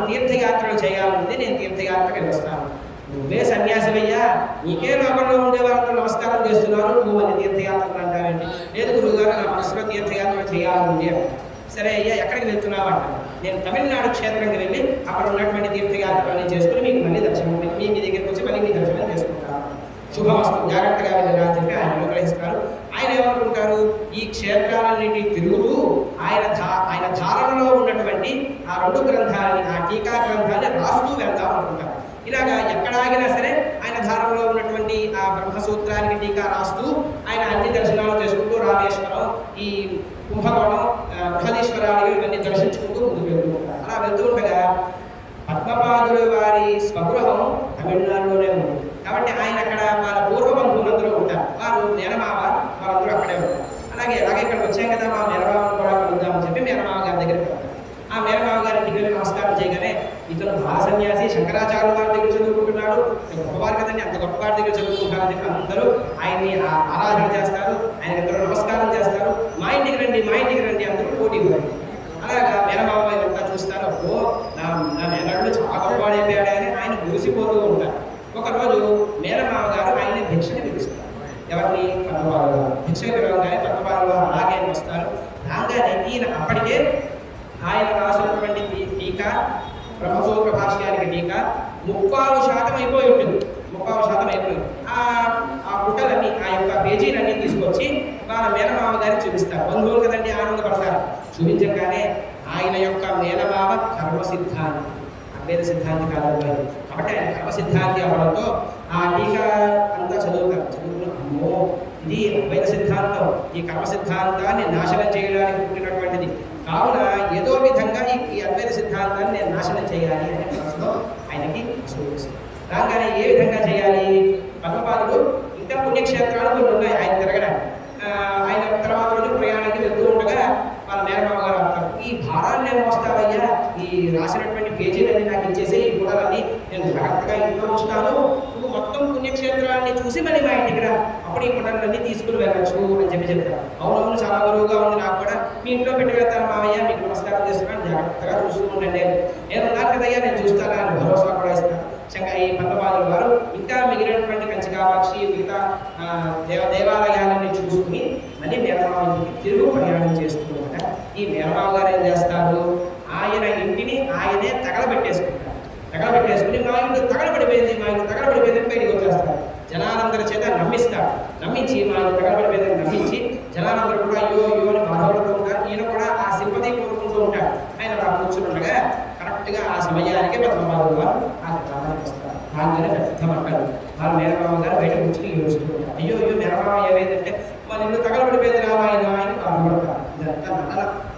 తీర్థయాత్రలు చేయాలంటే నేను తీర్థయాత్రకి వస్తాను. నువ్వే సన్యాసివయ్యా, నీకే లోకంలో ఉండే వాళ్ళతో నమస్కారం చేస్తున్నారు, నువ్వు మళ్ళీ తీర్థయాత్రలు అంటావేంటి? లేదు గురువుగారు, నా మనసులో తీర్థయాత్రలు చేయాలండి. సరే అయ్యా, ఎక్కడికి వెళ్తున్నావు అంటాను. నేను తమిళనాడు క్షేత్రంకి వెళ్ళి అక్కడ ఉన్నటువంటి తీర్థయాత్రలన్నీ చేసుకుని మీకు మళ్ళీ దర్శనం, మీ దగ్గరికి వచ్చి మళ్ళీ మీ దర్శనం చేసుకుంటాను. శుభమస్తు, జాగ్రత్తగా వెళ్ళరా అని చెప్పి ఆయన అనుగ్రహిస్తారు. ఆయన ఏమనుకుంటారు, ఈ క్షేత్రాలన్నింటి తిరుగుతూ ఆయన ధారణలో ఉన్నటువంటి ఆ 2 గ్రంథాలని, ఆ టీకా గ్రంథాన్ని రాస్తూ వెళ్దాం అనుకుంటారు. ఇలాగా ఎక్కడాగినా సరే ఆయన ధారణలో ఉన్నటువంటి ఆ బ్రహ్మసూత్రానికి టీకా రాస్తూ ఆయన అన్ని దర్శనాలు చేసుకుంటూ రామేశ్వరం, ఈ కుంభకోణం, బృహదీశ్వరాలు ఇవన్నీ దర్శించుకుంటూ ముందుకు వెళ్తూ ఉంటారు. అలా వెళ్తూ ఉండగా పద్మపాదుల వారి స్వగృహం తమిళనాడులోనే ఉంది. కాబట్టి ఆయన అక్కడ వాళ్ళ పూర్వ బంధువులందరూ ఉంటారు, వారు మేనమావ, వాళ్ళందరూ అక్కడే ఉంటారు. అలాగే ఇక్కడికి వచ్చాం కదా, మా మేనమావను కూడా కలుద్దామని చెప్పి మేనమావ గారి దగ్గరికి వెళ్తారు. ఆ మేనమావ గారి దగ్గర నమస్కారం చేయగానే, ఇతను బాల సన్యాసి, శంకరాచార్య వారి దగ్గర చదువుకుంటున్నాడు, గొప్పవారి కదండి, అంత గొప్పవారి దగ్గర చదువుకుంటారని చెప్పి అందరూ ఆయన్ని ఆరాధన చేస్తారు, ఆయన అందరూ నమస్కారం చేస్తారు. మా ఇంటికి రండి అందరూ పోటీ పడి. అలాగా మేనమావ ఇదంతా చూస్తారు. ఓ నా మేనడు చాలా గొప్పవాడైపోయాడు అని ఆయన మురిసిపోతూ ఉంటారు. ఒకరోజు మేనమావ గారు ఆయన్ని భిక్షని పిలుస్తారు. ఎవరిని? పద్మపాదుల గారు. భిక్షని పిలవగానే పద్మపాదుల గారు అలాగే వస్తారు. రాగానే ఈయన అప్పటికే ఆయన రాసినటువంటి టీకా, బ్రహ్మసూత్ర భాష్యానికి టీకా 30% అయిపోయి ఉంటుంది. 30% అయిపోయింది. ఆ పుటలన్నీ, ఆ యొక్క పేజీలన్నీ తీసుకొచ్చి వాళ్ళ మేనమావ గారికి చూపిస్తారు. బంధువులు కదండి, ఆనందపడతారు. చూపించగానే ఆయన యొక్క మేనమావ కర్మ సిద్ధాంతి, అద్వైత సిద్ధాంతి కాదు కాబట్టి ఆయన కర్మ సిద్ధాంతి అవడంతో ఆ టీకా అంతా చదువుకుని అమ్మో ఇది అద్వైత సిద్ధాంతం, ఈ కర్మ సిద్ధాంతాన్ని నాశనం చేయడానికి పుట్టినటువంటిది, కావున ఏదో విధంగా ఈ అద్వైత సిద్ధాంతాన్ని నేను నాశనం చేయాలి అనే మనసులో ఆయనకి సూచిస్తుంది. రాగానే ఏ విధంగా చేయాలి? పద్మపాదుడు ఇంకా పుణ్యక్షేత్రాలు కొన్ని ఉన్నాయి ఆయన తిరగడానికి. ఆయన తర్వాత రోజు ప్రయాణానికి వెళ్తూ ఉండగా వాళ్ళ మేనమావ గారు అంటారు, ఈ భారాన్ని మోస్తావయ్యా, ఈ రాసినటువంటి పేజీలన్నీ నాకు ఇచ్చేసి ఈ గుణాలన్నీ నేను జాగ్రత్తగా ఇంట్లో ఉంచుతాను, నువ్వు మొత్తం పుణ్యక్షేత్రాన్ని చూసి మళ్ళీ మా ఇంటికి రా, అప్పుడు ఈ గుణాలన్నీ తీసుకుని వెళ్ళచ్చు అని చెప్పి చెప్తారు. అవునవును, చాలా బరువుగా ఉంది నాకు కూడా, మీ ఇంట్లో పెట్టి వెళ్తాను మావయ్య, మీకు నమస్కారం చేస్తున్నాను, జాగ్రత్తగా చూస్తూ ఉండండి, నేను ఉన్నాను కదయ్యా నేను చూస్తాను అని భరోసా కూడా ఇస్తాను. ఈ పద్మపాదుల వారు ఇంకా మిగిలినటువంటి కంచికామాక్షి, మిగతా దేవాలయాలని చూసుకుని మళ్ళీ మేనమావ ఇంటికి తిరుగు ప్రయాణం చేస్తున్నమాట. ఈ మేనమావ గారు ఏం చేస్తారు, ఆయన ఇంటిని ఆయనే తగలబెట్టేసుకుని మా ఇల్లు తగలబడిపోయింది బయటికి వచ్చేస్తారు. జనాలందరి చేత నమ్మించి మా ఇల్లు తగలబడిపోయిందని నమ్మించి జనాలందరూ కూడా అయ్యో అని బాధపడుతూ ఉంటారు. ఈయన కూడా ఆ సింపతి కోరుకుంటూ ఉంటాడు. ఆయన అలా కూర్చుండగా కరెక్ట్గా ఆ సమయానికి పద్మపాదుల వారు ఆ గ్రామానికి వస్తారు. రాగానే పెద్ద మక్కలు వాళ్ళ మేనమావ గారు బయట కూర్చుని ఏడుస్తూ ఉంటారు. అయ్యో మేనమావ ఏమైందంటే మన ఇల్లు తగలబడిపోయింది రా ఆయన బాధపడతారు. ఇదంతా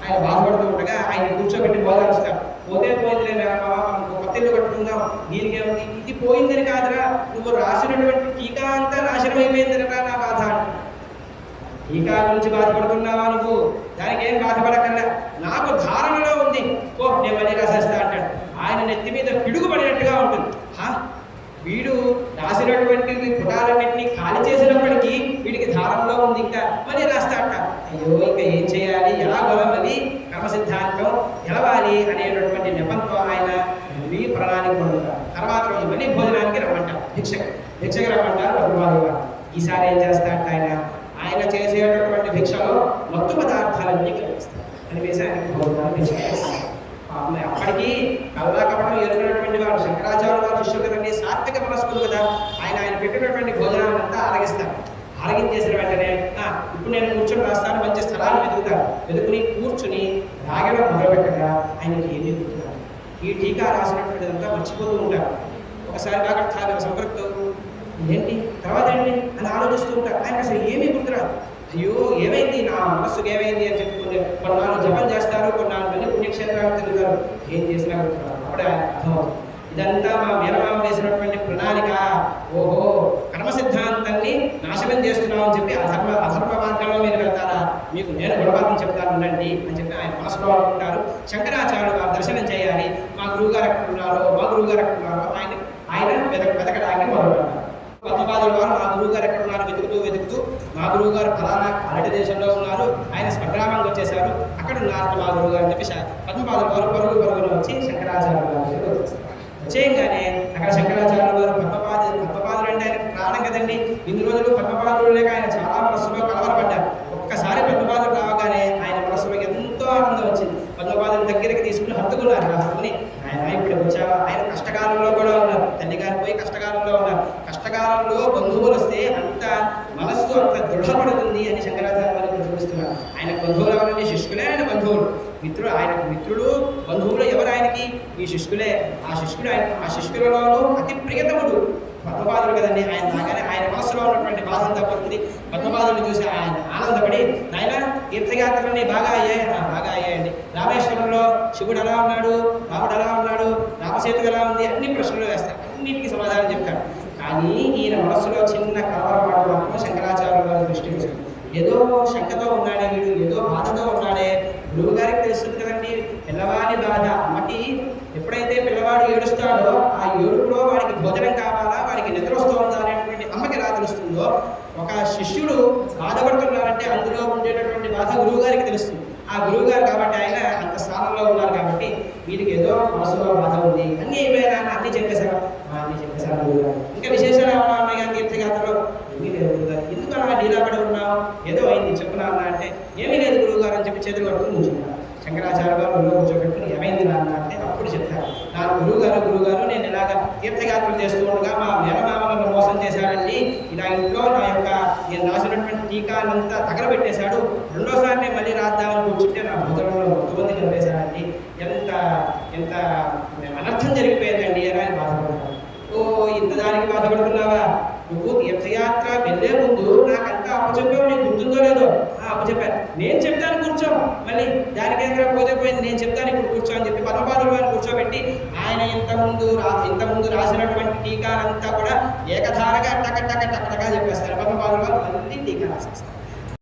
ఆయన బాధపడుతూ ఉండగా ఆయన కూర్చోబెట్టి బోధారుస్తారు. పోయిందిలే మేనమావ, మనకు కొత్త ఇల్లు కట్టుకుందాం, దీనికేముంది, ఇది పోయిందని కాదురా, నువ్వు రాసినటువంటి టీకా అంతా నాశనం అయిపోయిందనరా నా బాధ. టీకా గురించి బాధపడుతున్నావా నువ్వు? దానికి ఏం బాధపడకల్లా, నాకు ధారణలో ఉంది, నేను మళ్ళీ రాసేస్తా అంటాడు. ఆయన నెత్తి మీద పిడుగుపడినట్టుగా ఉంటుంది. వీడు రాసినటువంటి పుటాలన్నింటినీ ఖాళీ చేసినప్పటికీ వీడికి ధారణలో ఉంది, ఇంకా మళ్ళీ రాస్తా అంట. అయ్యో ఇంకా ఏం చేయాలి, ఎలా గొలవాలి, కర్మ సిద్ధాంతం గెలవాలి అనేటటువంటి నెపంతో ఆయన మళ్ళీ ప్రణాళిక పొందుతారు. తర్వాత రోజు మళ్ళీ భోజనానికి రమ్మంటారు, భిక్షకి రమ్మంటారు పద్మపాదుల వారు. ఈసారి ఏం చేస్తారంట, ఆయన చేసేటటువంటి భిక్షలో మత్తు పదార్థాలన్నీ కలిపిస్తారు. కలిపేసి ఆయనకి భోజనాలు భిక్ష చేస్తారు. అప్పటికీ కల్లా కపటం ఎదుగునటువంటి వారు శంకరాచార్య వారు శిష్యులు కదండి, సాత్విక మనస్కులు కదా, ఆయన పెట్టినటువంటి భోజనాలంతా ఆరగిస్తారు. ఆరగించేసిన వెంటనే ఇప్పుడు నేను కూర్చొని రాస్తాను, మంచి స్థలాన్ని వెతుకుని కూర్చుని రాగడం మొదలుపెట్టగా ఆయనకి ఏమీ గుర్తున్నారు. ఈ టీకా రాసినటువంటిదంతా మర్చిపోతూ ఉంటారు. ఒకసారి బాగా సంపర్కతో ఏంటి తర్వాత ఏంటి అని ఆలోచిస్తూ ఉంటారు. ఆయన అసలు ఏమీ గుర్తురాదు. అయ్యో ఏమైంది, నా మనస్సుకు ఏమైంది అని చెప్పుకుంటే కొన్నాళ్ళు జపం చేస్తారు, కొన్నాళ్ళు మళ్ళీ పుణ్యక్షేత్రాలు తిరుగుతారు, ఏం చేసినా గుర్తురాదు. అప్పుడే అర్థమవుతుంది ఇదంతా మా మేనమామ వేసినటువంటి ప్రణాళిక. ఓహో, కర్మ సిద్ధాంతాన్ని నాశనం చేస్తున్నామని చెప్పి అధర్మ మార్గంలో మీరు వెళ్తారా, మీకు నేను గుణపాఠం చెప్తాను ఉండండి అని చెప్పి ఆయన మనసులో అనుకుంటారు. శంకరాచార్యులు వారు దర్శనం చేయాలి, మా గురువుగారు ఎక్కడున్నారో ఆయన వెతకడానికి మొదలుపెట్టారు. పద్మపాదుల వారు మా గురువుగారు ఎక్కడున్నారు వెతుకుతూ మా గురువుగారు ఫలానా అరటి దేశంలో ఉన్నారు, ఆయన స్వగ్రామానికి వచ్చేసారు, అక్కడ ఉన్నారు మా గురువుగారు అని చెప్పి పద్మపాదుల వారు పరుగున వచ్చి శంకరాచార్య గారి దగ్గరికి వచ్చేస్తారు. వచ్చేయగానే అక్కడ శంకరాచార్య వారు పద్మపాదులు అంటే ఆయన ప్రాణం కదండి. ఇన్ని రోజులు పద్మపాదులు లేక ఆయన చాలా మనస్సులో కలవరపడ్డారు. ఒక్కసారి పద్మపాదులు రావగానే ఆయన మనస్సులో ఎంతో ఆనందం వచ్చింది. పద్మపాదుల దగ్గరికి తీసుకుని హత్తుకున్నారు. హత్తుకుని ఆయన ఇప్పుడు వచ్చావా, ఆయన కష్టకాలంలో కూడా ఉన్నారు, తల్లి గారు పోయి కష్టకాలంలో ఉన్నారు. కష్టకాలంలో బంధువులు వస్తే అంత మనస్సు అంత దృఢపడుతుంది అని శంకరాచార్య వారికి చూపిస్తున్నారు. ఆయన బంధువులు ఎవరండి? శిష్యులే ఆయన బంధువులు. మిత్రుడు, ఆయనకు మిత్రులు బంధువులు ఎవరు? ఆయనకి ఈ శిష్యులే. ఆ శిష్యులలోనూ అతి ప్రియతముడు పద్మపాదులు కదండి. ఆయన రాగానే ఆయన మనసులో ఉన్నటువంటి బాధ అంతా పోతుంది. పద్మపాదులను చూసి ఆయన ఆనందపడి, నాయన తీర్థయాత్రలన్నీ బాగా అయ్యాయి. బాగా అయ్యాయండి. రామేశ్వరంలో శివుడు ఎలా ఉన్నాడు, రాముడు ఎలా ఉన్నాడు, రామసేతు ఎలా ఉంది, అన్ని ప్రశ్నలు వేస్తాడు. అన్నింటికి సమాధానం చెప్తాడు. కానీ ఈయన మనస్సులో చిన్న కలవరపాటు మాత్రం శంకరాచార్య వారి దృష్టికి వచ్చింది. ఏదో శంకతో ఉన్నాడే వీడు, ఏదో బాధతో ఉన్నాడే. గురువు గారికి తెలుస్తుంది కదండి పిల్లవాడి బాధ. అమ్మకి ఎప్పుడైతే పిల్లవాడు ఏడుస్తాడో ఆ ఏడుపులో వాడికి భోజనం కావాలా, వాడికి నిద్ర వస్తుందా అనేటువంటి అమ్మకి ఎలా తెలుస్తుందో, ఒక శిష్యుడు బాధపడుతున్నారంటే అందులో ఉండేటటువంటి బాధ గురువు గారికి తెలుస్తుంది. ఆ గురువు గారు కాబట్టి ఆయన అంత స్థానంలో ఉన్నారు కాబట్టి వీరికి ఏదో మనసులో బాధ ఉంది. అన్నీ అయిపోయారా? అన్నీ చెప్పేశారు. గురువు గారు ఇంకా విశేషాలు ఏమన్నా ఉన్నాయి కానీ తీర్థయాత్రలో ఏమీ లేదు గురువు గారు. ఎందుకు అలా డీలాపడి ఉన్నావు? ఏదో అయింది చెప్పునా అన్న అంటే ఏమీ లేదు గురువు గారు అని చెప్పి చేతులు కట్టుకుని కూర్చున్నారు. శంకరాచార్య గారు ఒళ్ళో కూర్చోబెట్టుకుని ఏమైంది నాన్న అంటే అప్పుడు చెప్తారు. నాకు గురువు గారు నేను ఇలాగ తీర్థయాత్రలు చేస్తూ ఉండగా మా మేనమామలను మోసం చేశాడండి. ఇలా ఇంట్లో నా యొక్క నేను రాసినటువంటి టీకాలంతా తగలబెట్టేశాడు. రెండోసారి నేను మళ్ళీ రాద్దామని కూర్చుంటే నా భూతంలో కొంతమంది చంపేశాడండి. ఎంత ఎంత అనర్థం జరిగిపోయిందండి అని ఆయన బాధపడతాడు. ఓ ఇంత దానికి బాధపడుతున్నావా? నువ్వు తీర్థయాత్ర వెళ్ళే ముందు నాకంతా అప్పచెప్పావు, నీకు గుర్తుందో లేదో? అప్పచెప్పాను. నేను చెప్తాను కూర్చో, మళ్ళీ దానికేంద్ర పోతే నేను చెప్తాను ఇప్పుడు కూర్చో అని చెప్పి పద్మపాదుల వారిని కూర్చోబెట్టి ఆయన ఇంతకుముందు రాసినటువంటి టీకాలంతా కూడా ఏకధారగా టక టక టక టక చెప్పేస్తారు. పద్మపాదుల వారు మళ్ళీ టీకా రాసేస్తారు.